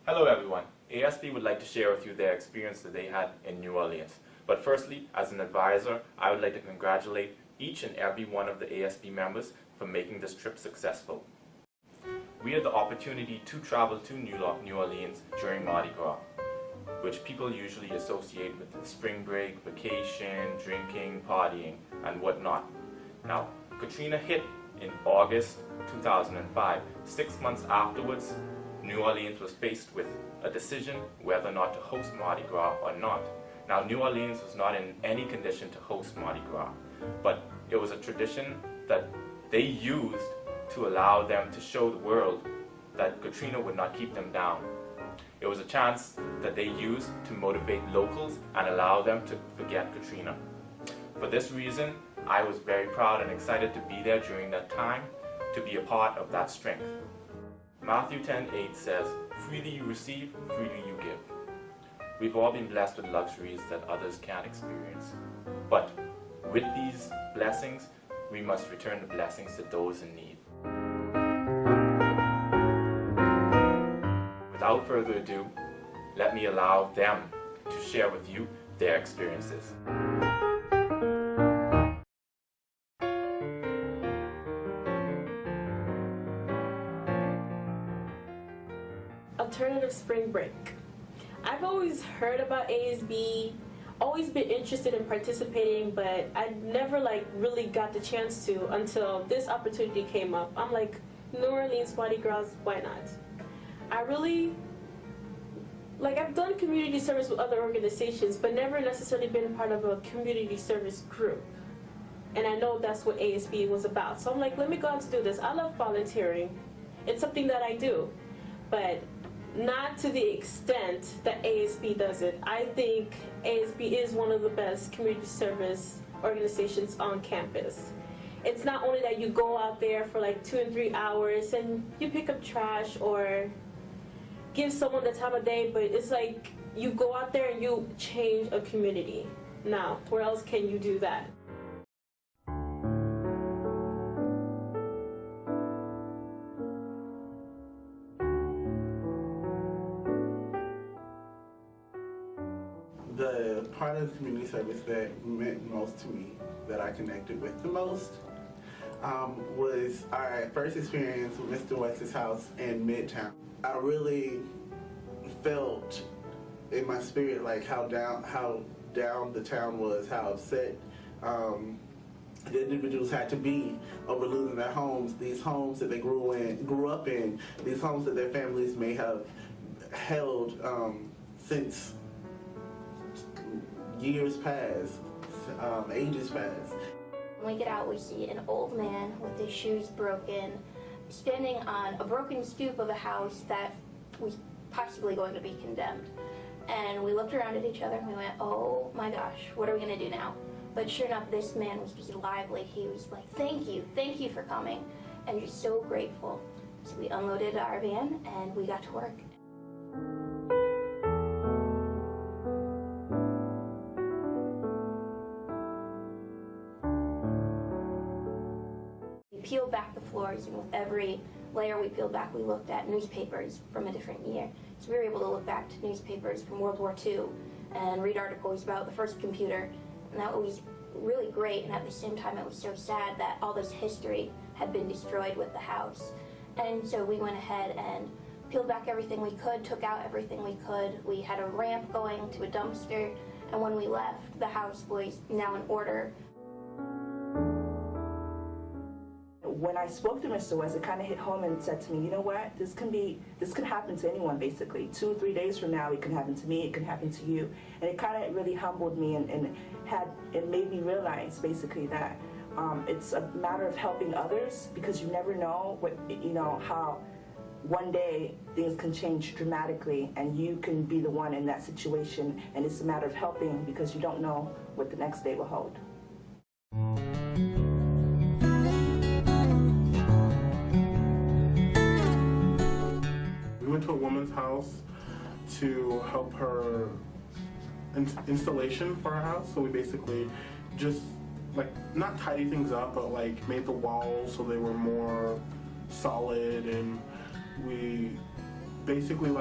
Hello everyone. ASB would like to share with you their experience that they had in New Orleans. But firstly, as an advisor, I would like to congratulate each and every one of the ASB members for making this trip successful. We had the opportunity to travel to New Orleans during Mardi Gras, which people usually associate with the spring break, vacation, drinking, partying, and whatnot. Now, Katrina hit in August 2005. 6 months afterwards, New Orleans was faced with a decision whether or not to host Mardi Gras or not. Now, New Orleans was not in any condition to host Mardi Gras, but it was a tradition that they used to allow them to show the world that Katrina would not keep them down. It was a chance that they used to motivate locals and allow them to forget Katrina. For this reason, I was very proud and excited to be there during that time, to be a part of that strength. Matthew 10:8 says, "Freely you receive, freely you give." We've all been blessed with luxuries that others can't experience. But with these blessings, we must return the blessings to those in need. Without further ado, let me allow them to share with you their experiences. Alternative spring break. I've always heard about ASB, always been interested in participating, but I never really got the chance to until this opportunity came up. I'm like, New Orleans Mardi Gras, why not? I really, I've done community service with other organizations, but never necessarily been part of a community service group. And I know that's what ASB was about. So I'm like, let me go out to do this. I love volunteering. It's something that I do, but not to the extent that ASB does it. I think ASB is one of the best community service organizations on campus. It's not only that you go out there for 2 and 3 hours and you pick up trash or give someone the time of day, but it's like you go out there and you change a community. Now, where else can you do that? The part of community service that meant most to me, that I connected with the most, was our first experience with Mr. West's house in Midtown. I really felt in my spirit how down the town was, how upset the individuals had to be over losing their homes, these homes that they grew up in, these homes that their families may have held since years past, ages past. When we get out, we see an old man with his shoes broken, standing on a broken stoop of a house that was possibly going to be condemned. And we looked around at each other and we went, oh my gosh, what are we going to do now? But sure enough, this man was just lively. He was like, thank you for coming, and just so grateful. So we unloaded our van and we got to work. Peeled back the floors, and with every layer we peeled back, we looked at newspapers from a different year. So we were able to look back to newspapers from World War II and read articles about the first computer, and that was really great. And at the same time, it was so sad that all this history had been destroyed with the house. And so we went ahead and peeled back everything we could, took out everything we could. We had a ramp going to a dumpster, and when we left, the house was now in order. When I spoke to Mr. West, it kind of hit home and said to me, you know what, this can happen to anyone basically. 2 or 3 days from now, it can happen to me, it can happen to you. And it kind of really humbled me and it made me realize basically that it's a matter of helping others, because you never know how one day things can change dramatically and you can be the one in that situation, and it's a matter of helping because you don't know what the next day will hold. We went to a woman's house to help her installation for her house. So we basically just not tidy things up, but made the walls so they were more solid, and we basically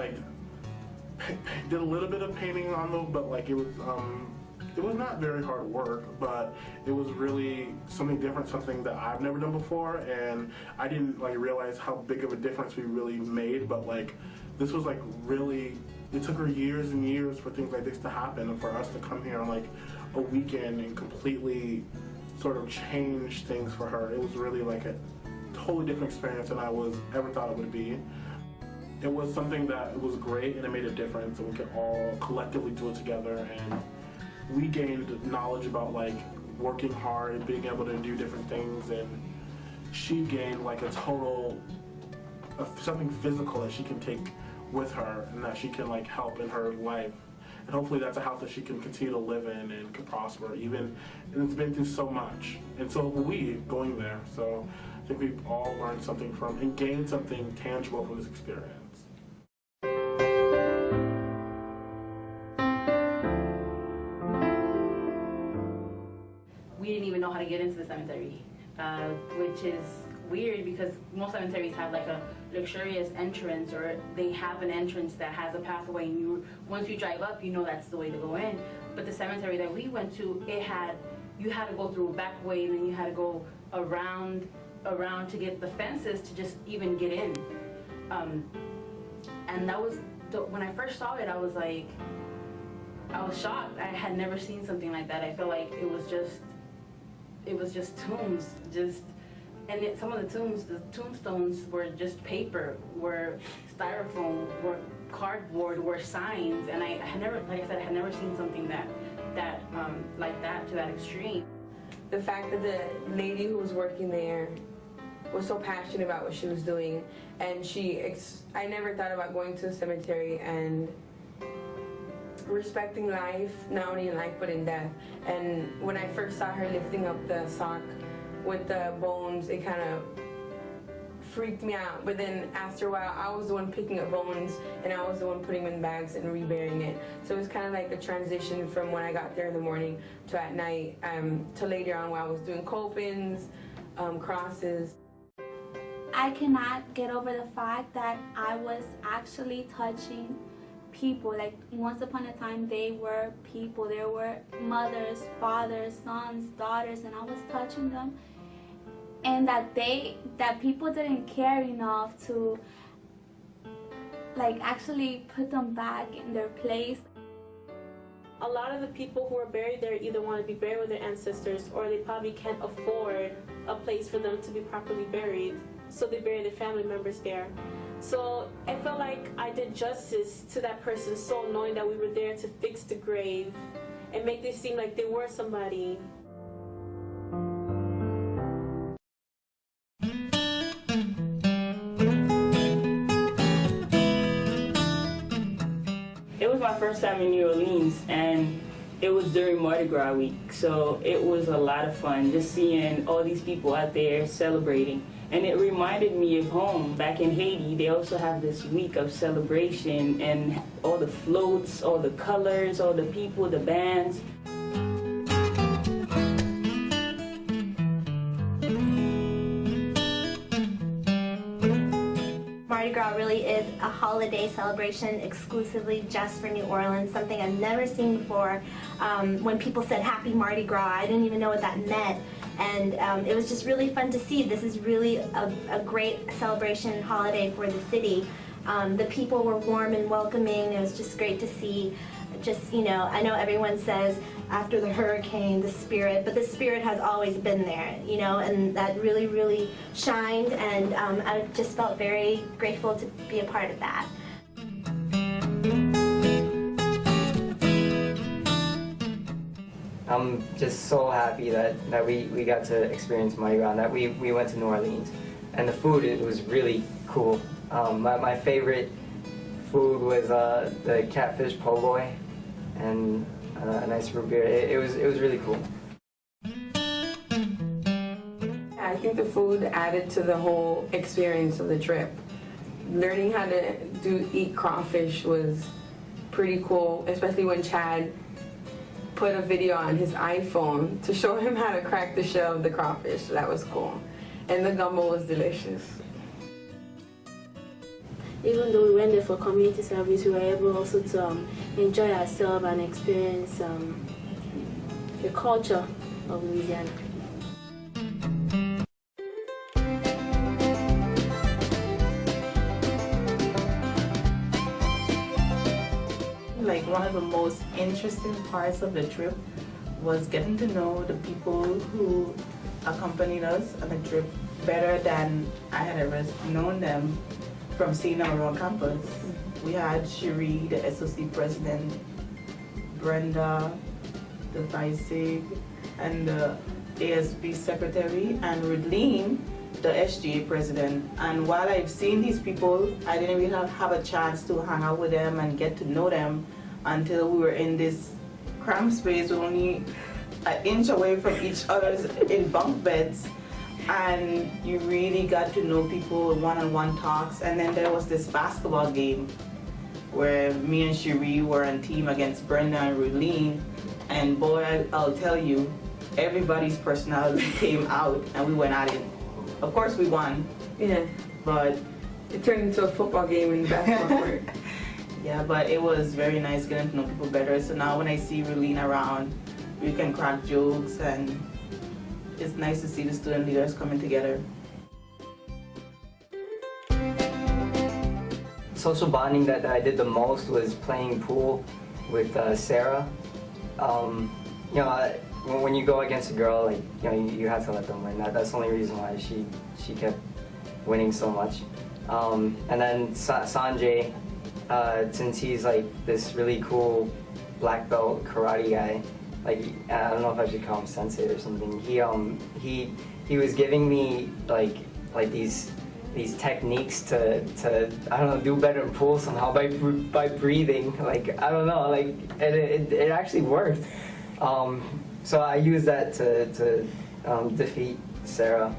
did a little bit of painting on them, but like it was not very hard work, but it was really something different, something that I've never done before, and I didn't like realize how big of a difference we really made. But like this was like really, it took her years and years for things like this to happen, and for us to come here on like a weekend and completely sort of change things for her. It was really like a totally different experience than I ever thought it would be. It was something that was great, and it made a difference, and we could all collectively do it together, and we gained knowledge about like working hard, being able to do different things, and she gained like a total of something physical that she can take with her and that she can like help in her life. And hopefully that's a house that she can continue to live in and can prosper even, and it's been through so much. And so will we going there. So I think we've all learned something from and gained something tangible from this experience. We didn't even know how to get into the cemetery, which is weird because most cemeteries have like a luxurious entrance, or they have an entrance that has a pathway, and once you drive up, you know that's the way to go in. But the cemetery that we went to, you had to go through a back way, and then you had to go around to get the fences to just even get in. And that was when I first saw it, I was shocked. I had never seen something like that. I felt like it was just tombs, and some of the tombstones were just paper, were styrofoam, were cardboard, were signs, and I had never, like I said, I had never seen something like that to that extreme. The fact that the lady who was working there was so passionate about what she was doing, and I never thought about going to a cemetery and respecting life, not only in life but in death. And when I first saw her lifting up the sock with the bones, it kind of freaked me out. But then after a while, I was the one picking up bones, and I was the one putting them in bags and reburying it. So it was kind of like a transition from when I got there in the morning to at night, to later on while I was doing copings, crosses. I cannot get over the fact that I was actually touching people. Like once upon a time, they were people. There were mothers, fathers, sons, daughters, and I was touching them. And that people didn't care enough to like actually put them back in their place. A lot of the people who are buried there either want to be buried with their ancestors, or they probably can't afford a place for them to be properly buried, so they bury their family members there. So I felt like I did justice to that person's soul, knowing that we were there to fix the grave and make it seem like they were somebody. It was my first time in New Orleans, and it was during Mardi Gras week, so it was a lot of fun just seeing all these people out there celebrating. And it reminded me of home back in Haiti. They also have this week of celebration, and all the floats, all the colors, all the people, the bands. Mardi Gras really is a holiday celebration exclusively just for New Orleans, something I've never seen before. When people said Happy Mardi Gras, I didn't even know what that meant. And it was just really fun to see. This is really a great celebration holiday for the city. The people were warm and welcoming. It was just great to see. I know everyone says after the hurricane, the spirit, but the spirit has always been there, and that really, really shined, and I just felt very grateful to be a part of that. I'm just so happy that we got to experience Mardi Gras, and that we went to New Orleans. And the food, it was really cool. My favorite food was the catfish po' boy and a nice root beer. It was really cool. I think the food added to the whole experience of the trip. Learning how to eat crawfish was pretty cool, especially when Chad put a video on his iPhone to show him how to crack the shell of the crawfish. That was cool. And the gumbo was delicious. even though we went there for community service, we were able also to enjoy ourselves and experience the culture of Louisiana. Like one of the most interesting parts of the trip was getting to know the people who accompanied us on the trip better than I had ever known them from seeing them around campus. We had Cherie, the SOC president, Brenda, the vice sig, and the ASB secretary, and Rudleen, the SGA president. And while I've seen these people, I didn't really have a chance to hang out with them and get to know them until we were in this cramped space, only an inch away from each other's in bunk beds. And you really got to know people, one-on-one talks. And then there was this basketball game where me and Cherie were on team against Brenda and Rudleen. And boy, I'll tell you, everybody's personality came out and we went at it. Of course we won. Yeah. But it turned into a football game in the basketball court. Yeah, but it was very nice getting to know people better. So now when I see Rudleen around, we can crack jokes, and it's nice to see the student leaders coming together. Social bonding that I did the most was playing pool with Sarah. You know, when you go against a girl, like, you know, you have to let them win. That's the only reason why she kept winning so much. And then Sanjay, since he's like this really cool black belt karate guy, like, I don't know if I should call him sensei or something. He was giving me like these techniques to I don't know, do better in pool somehow by breathing. Like, I don't know, like it actually worked. So I used that to defeat Sarah.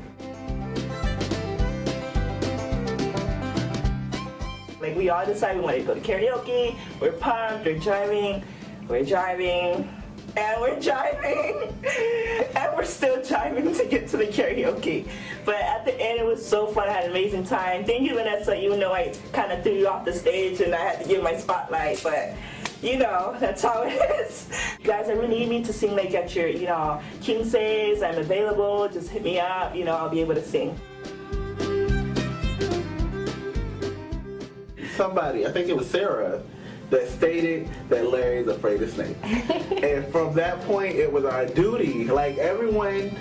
Like, we all decided we wanted to go to karaoke. We're pumped, we're driving, and we're driving, and we're still driving to get to the karaoke. But at the end, it was so fun. I had an amazing time. Thank you, Vanessa, even though I kind of threw you off the stage and I had to give my spotlight, but you know, that's how it is. You guys ever need me to sing like at your, you know, King says I'm available, just hit me up, you know, I'll be able to sing. Somebody, I think it was Sarah, that stated that Larry's afraid of snakes. And from that point, it was our duty, like everyone's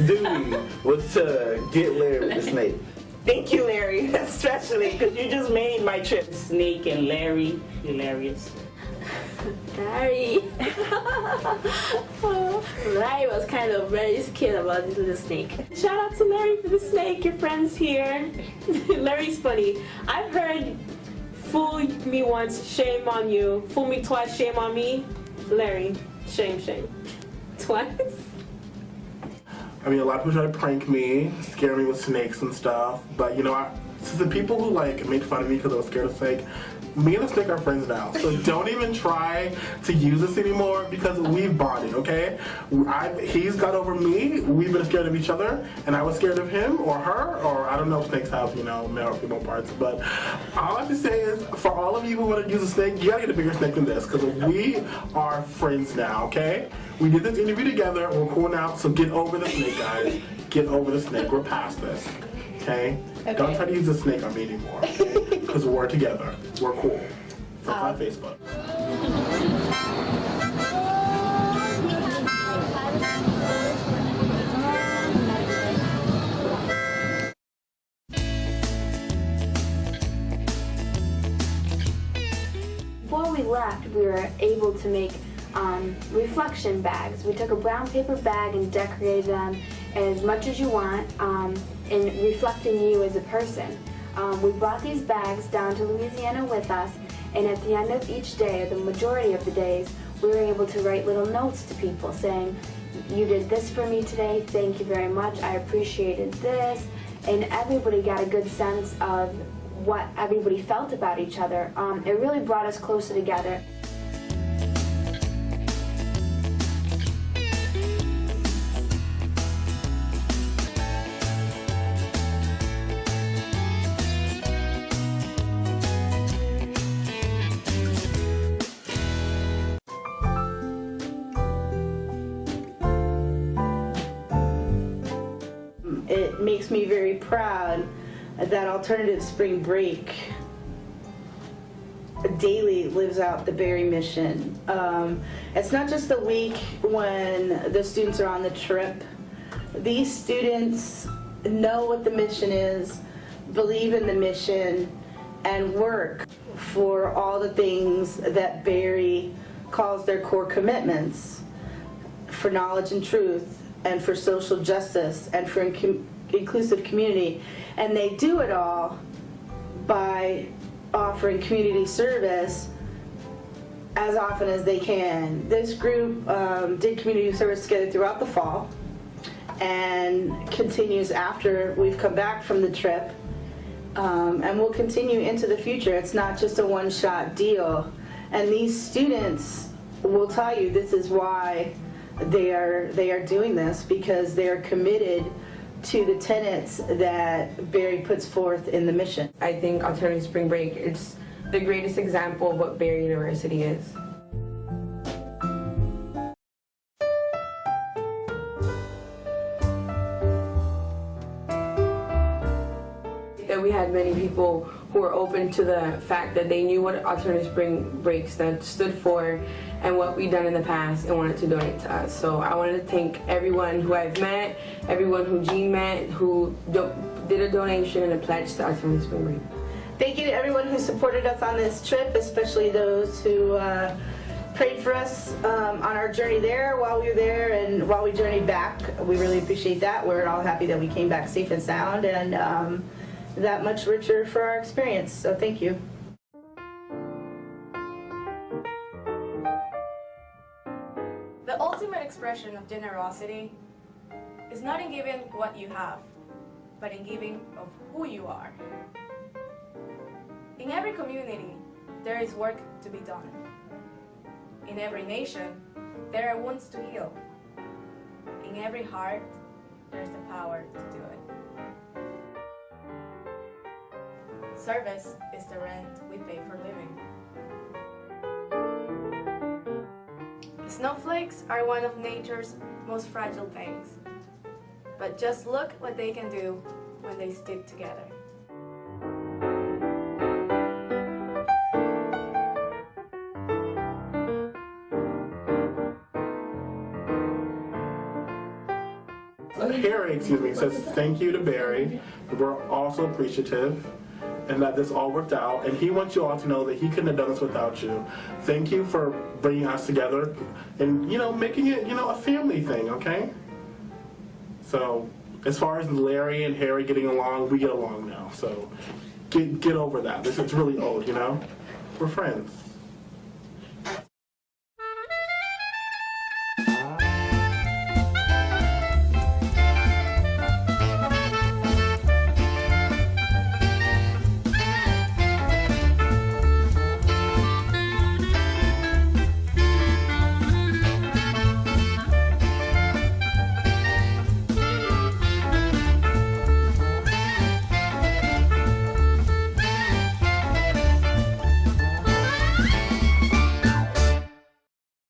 duty, was to get Larry with the snake. Thank you, Larry, especially because you just made my trip. Snake and Larry, hilarious. Larry. Larry was kind of very scared about this little snake. Shout out to Larry for the snake, your friends here. Larry's funny. I've heard fool me once, shame on you. Fool me twice, shame on me. Larry, shame. Twice? I mean, a lot of people try to prank me, scare me with snakes and stuff, but you know, so the people who like made fun of me because I was scared of snake, me and the snake are friends now, so don't even try to use this anymore because we've bonded, okay? He's got over me, we've been scared of each other, and I was scared of him or her, or I don't know if snakes have, you know, male or female parts, but all I have to say is, for all of you who want to use a snake, you gotta get a bigger snake than this, because we are friends now, okay? We did this interview together, we're cool now, so get over the snake, guys. Get over the snake, we're past this, okay? Don't try to use a snake on me anymore, okay? Because we're together. We're cool. From my Facebook. Before we left, we were able to make reflection bags. We took a brown paper bag and decorated them as much as you want in reflecting you as a person. We brought these bags down to Louisiana with us, and at the end of each day, or the majority of the days, we were able to write little notes to people saying, you did this for me today, thank you very much, I appreciated this, and everybody got a good sense of what everybody felt about each other. It really brought us closer together. makes me very proud that Alternative Spring Break daily lives out the Berry mission. It's not just the week when the students are on the trip. These students know what the mission is, believe in the mission, and work for all the things that Berry calls their core commitments, for knowledge and truth, and for social justice, and for inclusive community. And they do it all by offering community service as often as they can. This group did community service together throughout the fall and continues after we've come back from the trip, and will continue into the future. It's not just a one-shot deal. And these students will tell you this is why they are doing this, because they are committed to the tenets that Berry puts forth in the mission. I think Alternative Spring Break is the greatest example of what Berry University is. That we had many people who were open to the fact that they knew what Alternative Spring Break stood for and what we've done in the past and wanted to donate to us. So I wanted to thank everyone who I've met, everyone who Jean met, who did a donation and a pledge to Alternative Spring Break. Thank you to everyone who supported us on this trip, especially those who prayed for us on our journey there while we were there and while we journeyed back. We really appreciate that. We're all happy that we came back safe and sound, and that much richer for our experience. So thank you. The ultimate expression of generosity is not in giving what you have, but in giving of who you are. In every community, there is work to be done. In every nation, there are wounds to heal. In every heart, there's the power to do it. Service is the rent we pay for living. Snowflakes are one of nature's most fragile things, but just look what they can do when they stick together. Harry, says thank you to Berry. We're also appreciative and that this all worked out, and he wants you all to know that he couldn't have done this without you. Thank you for bringing us together and, making it, a family thing, okay? So, as far as Larry and Harry getting along, we get along now, so get over that. It's really old, We're friends.